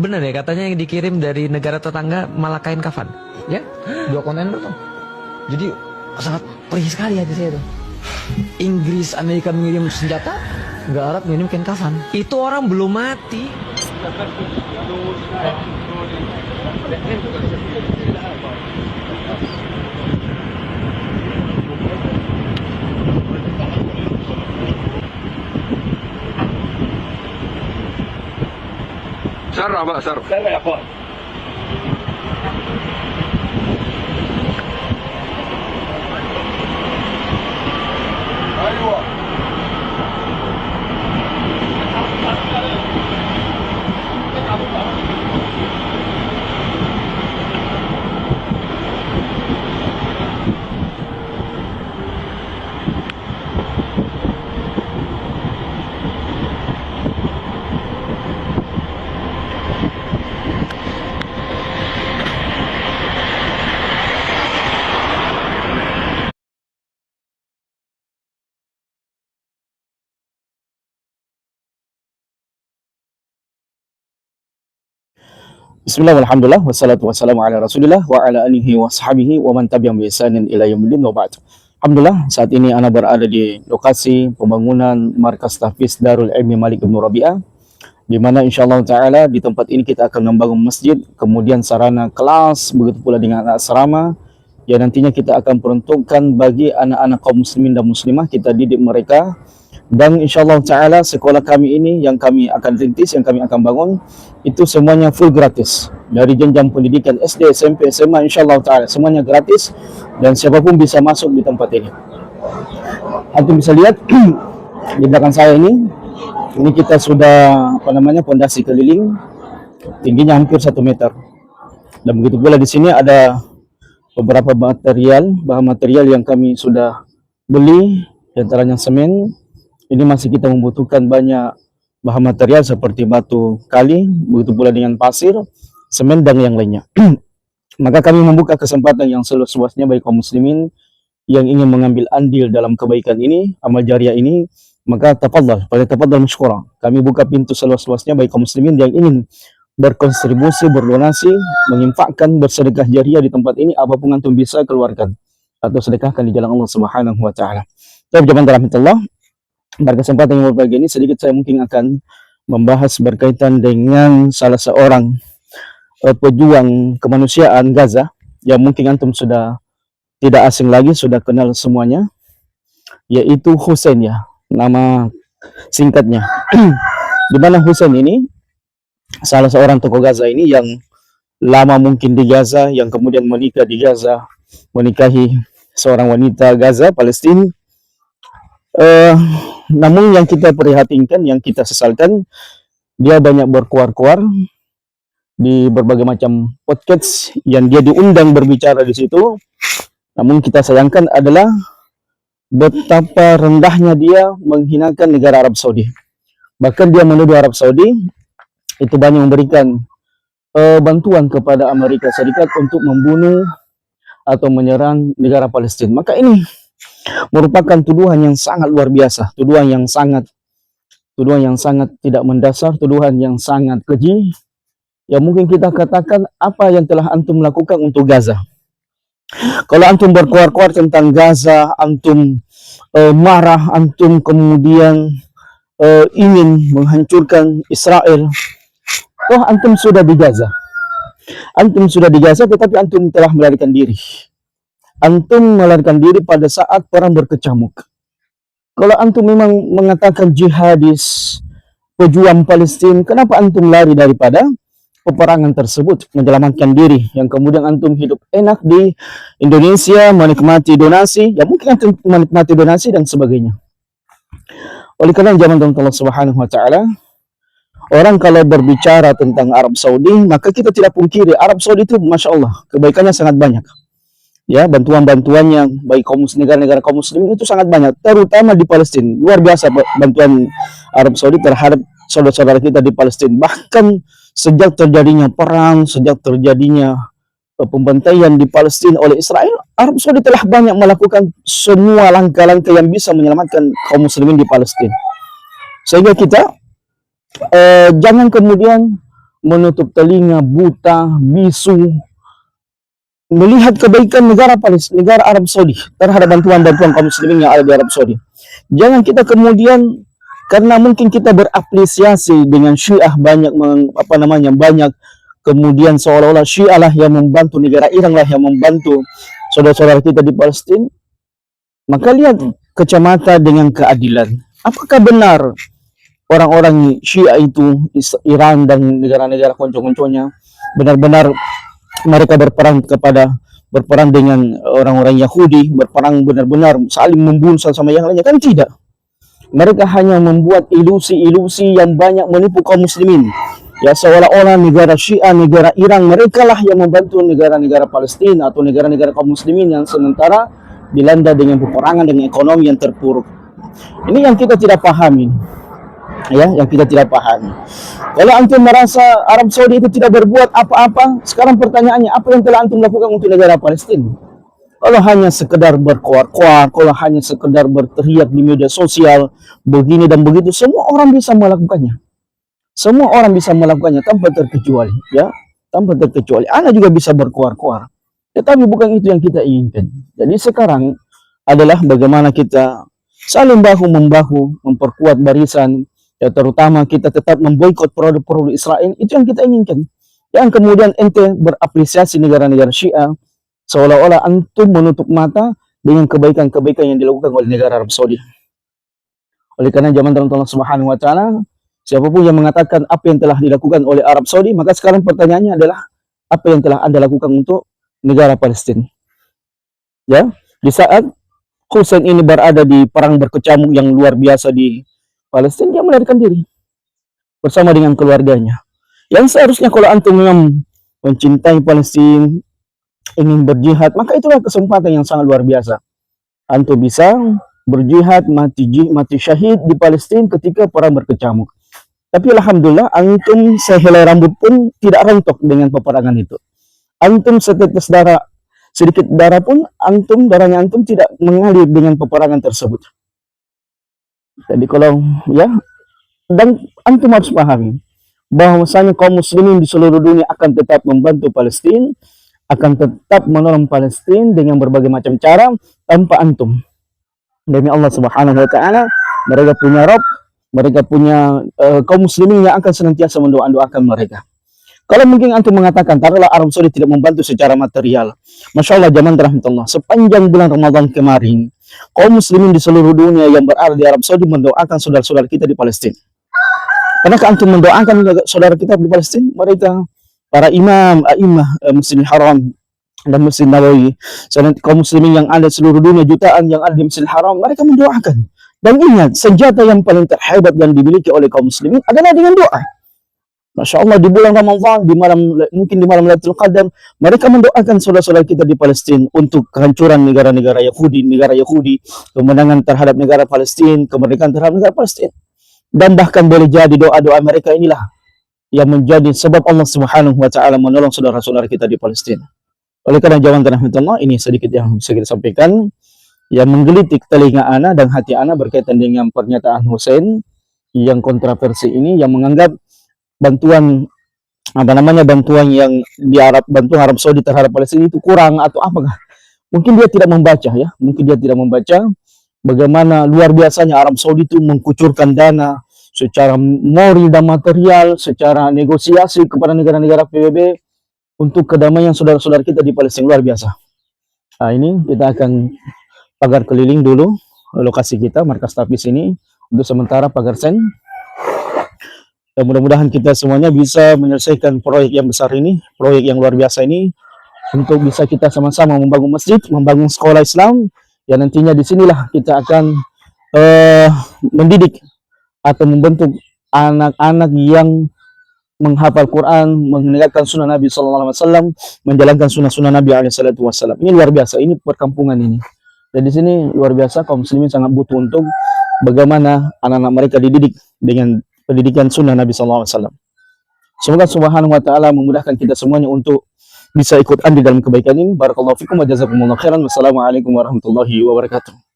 bener ya katanya yang dikirim dari negara tetangga malah kain kafan. Ya, 2 kontainer tuh. Jadi sangat perih sekali hati saya tuh. Inggris, Amerika mengirim senjata, nggak Arab mengirim kain kafan. Itu orang belum mati. سرع بقى سرع سرع يا اخوان ايوه Bismillah, alhamdulillah, wassalatu wassalamu ala rasulillah wa ala alihi wa sahbihi wa man tabi'ahum bi ihsanin ila yaumil wa ba'd. Alhamdulillah, saat ini ana berada di lokasi pembangunan Markas Tahfiz Darul Ilmi Malik Ibn Rabi'ah, di mana insyaallah taala di tempat ini kita akan membangun masjid, kemudian sarana kelas, begitu pula dengan asrama yang nantinya kita akan peruntukkan bagi anak-anak kaum muslimin dan muslimah, kita didik mereka. Dan insyaallah taala sekolah kami ini yang kami akan rintis, yang kami akan bangun, itu semuanya full gratis. Dari jenjang pendidikan SD, SMP, SMA, insyaallah taala semuanya gratis dan siapapun bisa masuk di tempat ini. Antum bisa lihat di belakang saya ini kita sudah pondasi keliling, tingginya hampir 1 meter. Dan begitu pula di sini ada beberapa bahan material yang kami sudah beli, di antaranya semen. Ini masih kita membutuhkan banyak bahan material seperti batu kali, begitu pula dengan pasir, semen dan yang lainnya. Maka kami membuka kesempatan yang seluas-luasnya bagi kaum muslimin yang ingin mengambil andil dalam kebaikan ini, amal jariah ini, maka tafadhal masykurah. Kami buka pintu seluas-luasnya bagi kaum muslimin yang ingin berkontribusi, berdonasi, menginfakkan, bersedekah jariah di tempat ini, apapun antum bisa keluarkan atau sedekahkan di jalan Allah Subhanahu wa taala. Tapi jemaah rahmatullah, pada kesempatan yang berbahagia ini sedikit saya mungkin akan membahas berkaitan dengan salah seorang pejuang kemanusiaan Gaza yang mungkin antum sudah tidak asing lagi, sudah kenal semuanya, yaitu Hussein, ya, nama singkatnya. Di mana Hussein ini salah seorang tokoh Gaza ini yang lama mungkin di Gaza, yang kemudian menikah di Gaza, menikahi seorang wanita Gaza, Palestina. Namun yang kita prihatinkan, yang kita sesalkan, dia banyak berkuar-kuar di berbagai macam podcast yang dia diundang berbicara di situ. Namun kita sayangkan adalah betapa rendahnya dia menghinakan negara Arab Saudi. Bahkan dia menuduh Arab Saudi itu banyak memberikan bantuan kepada Amerika Serikat untuk membunuh atau menyerang negara Palestina. Maka ini merupakan tuduhan yang sangat luar biasa, tuduhan yang sangat tidak mendasar, tuduhan yang sangat keji. Ya mungkin kita katakan apa yang telah antum lakukan untuk Gaza. Kalau antum berkuar-kuar tentang Gaza, antum marah, antum kemudian ingin menghancurkan Israel, toh antum sudah di Gaza. Antum sudah di Gaza, tetapi antum telah melarikan diri. Antum melarikan diri pada saat perang berkecamuk. Kalau antum memang mengatakan jihadis, pejuang Palestina, kenapa antum lari daripada peperangan tersebut, menyelamatkan diri, yang kemudian antum hidup enak di Indonesia, menikmati donasi, ya mungkin antum menikmati donasi dan sebagainya. Oleh karena zaman Allah Subhanahu wa taala, orang kalau berbicara tentang Arab Saudi, maka kita tidak pungkiri Arab Saudi itu Masya Allah, kebaikannya sangat banyak. Ya, bantuan-bantuannya bagi negara-negara kaum muslimin itu sangat banyak, terutama di Palestina. Luar biasa bantuan Arab Saudi terhadap saudara-saudara kita di Palestina. Bahkan sejak terjadinya perang, sejak terjadinya pembantaian di Palestina oleh Israel, Arab Saudi telah banyak melakukan semua langkah-langkah yang bisa menyelamatkan kaum muslimin di Palestina. Sehingga kita jangan kemudian menutup telinga, buta, bisu, melihat kebaikan negara Arab Saudi terhadap bantuan-bantuan kaum muslimin yang ada di Arab Saudi. Jangan kita kemudian karena mungkin kita berapresiasi dengan Syiah banyak banyak kemudian seolah-olah Syiah lah yang membantu, negara Iran lah yang membantu saudara-saudara kita di Palestina. Maka lihat kacamata dengan keadilan. Apakah benar orang-orang Syiah itu Iran dan negara-negara konco-konconya benar-benar mereka berperang dengan orang-orang Yahudi, berperang benar-benar saling membunuh satu sama yang lainnya? Kan tidak. Mereka hanya membuat ilusi-ilusi yang banyak menipu kaum muslimin. Ya, seolah-olah negara Syiah, negara Iran, mereka lah yang membantu negara-negara Palestina atau negara-negara kaum muslimin yang sementara dilanda dengan peperangan, dengan ekonomi yang terpuruk. Ini yang kita tidak pahami. Ya, yang kita tidak pahami. Kalau antum merasa Arab Saudi itu tidak berbuat apa-apa, sekarang pertanyaannya, apa yang telah antum lakukan untuk negara Palestina? Kalau hanya sekedar berkoar-koar, kalau hanya sekedar berteriak di media sosial, begini dan begitu, semua orang bisa melakukannya. Semua orang bisa melakukannya tanpa terkecuali, ya, tanpa terkecuali. Anda juga bisa berkoar-koar, tetapi bukan itu yang kita inginkan. Jadi sekarang adalah bagaimana kita saling bahu-membahu, memperkuat barisan, ya, terutama kita tetap memboikot produk-produk Israel. Itu yang kita inginkan. Yang kemudian ente berapresiasi negara-negara Syiah, seolah-olah antum menutup mata dengan kebaikan-kebaikan yang dilakukan oleh negara Arab Saudi. Oleh karena zaman Allah Subhanahu wa taala, siapapun yang mengatakan apa yang telah dilakukan oleh Arab Saudi, maka sekarang pertanyaannya adalah apa yang telah Anda lakukan untuk negara Palestina? Ya, di saat Hussein ini berada di perang berkecamuk yang luar biasa di Palestina, dia melarikan diri bersama dengan keluarganya. Yang seharusnya kalau antum memang mencintai Palestina, ingin berjihad, maka itulah kesempatan yang sangat luar biasa. Antum bisa berjihad, mati syahid di Palestina ketika perang berkecamuk. Tapi alhamdulillah antum sehelai rambut pun tidak rontok dengan peperangan itu. Antum setetes darah, sedikit darah pun darahnya antum tidak mengalir dengan peperangan tersebut. Jadi kalau ya, dan antum harus pahami bahwasanya kaum muslimin di seluruh dunia akan tetap membantu Palestina, akan tetap menolong Palestina dengan berbagai macam cara tanpa antum. Demi Allah Subhanahu wa taala, mereka punya Rabb, mereka punya kaum muslimin yang akan senantiasa mendoakan mereka. Kalau mungkin antum mengatakan taruhlah Arab Saudi tidak membantu secara material, Masya Allah zaman rahmatullah, sepanjang bulan Ramadan kemarin kaum muslimin di seluruh dunia yang berada di Arab Saudi mendoakan saudara-saudara kita di Palestina. Pernahkah antum mendoakan saudara kita di Palestina? Mereka para imam, Masjidil Haram dan Masjid Nabawi, kaum muslimin yang ada di seluruh dunia, jutaan yang ada di Masjidil Haram, mereka mendoakan. Dan ingat, senjata yang paling terhebat yang dimiliki oleh kaum muslimin adalah dengan doa. Masya Allah, di bulan Ramadan, mungkin di malam Lailatul Qadar, mereka mendoakan saudara-saudara kita di Palestina untuk kehancuran negara Yahudi, kemenangan terhadap negara Palestina, kemerdekaan terhadap negara Palestina. Dan bahkan boleh jadi doa-doa mereka inilah yang menjadi sebab Allah Subhanahu wa taala menolong saudara-saudara kita di Palestina. Oleh karena jawaban rahmatullah, ini sedikit yang bisa kita sampaikan yang menggelitik telinga ana dan hati ana berkaitan dengan pernyataan Hussein yang kontroversi ini, yang menganggap bantuan yang bantuan Arab Saudi terhadap Palestina itu kurang atau apakah. Mungkin dia tidak membaca, bagaimana luar biasanya Arab Saudi itu mengkucurkan dana secara moral dan material, secara negosiasi kepada negara-negara PBB untuk kedamaian saudara-saudara kita di Palestina. Luar biasa. Nah, ini kita akan pagar keliling dulu lokasi kita, markas Tapis ini untuk sementara pagar sen. Dan mudah-mudahan kita semuanya bisa menyelesaikan proyek yang besar ini, proyek yang luar biasa ini, untuk bisa kita sama-sama membangun masjid, membangun sekolah Islam, yang nantinya disinilah kita akan mendidik atau membentuk anak-anak yang menghafal Quran, menegakkan sunnah Nabi SAW, menjalankan sunnah-sunnah Nabi SAW. Ini luar biasa, ini perkampungan ini. Dan di sini luar biasa kaum muslimin sangat butuh untuk bagaimana anak-anak mereka dididik dengan pendidikan sunnah Nabi SAW. Semoga Subhanahu wa taala memudahkan kita semuanya untuk bisa ikut andil dalam kebaikan ini. Barakallahu fikum wa jazakumullahu khairan. Wassalamualaikum warahmatullahi wabarakatuh.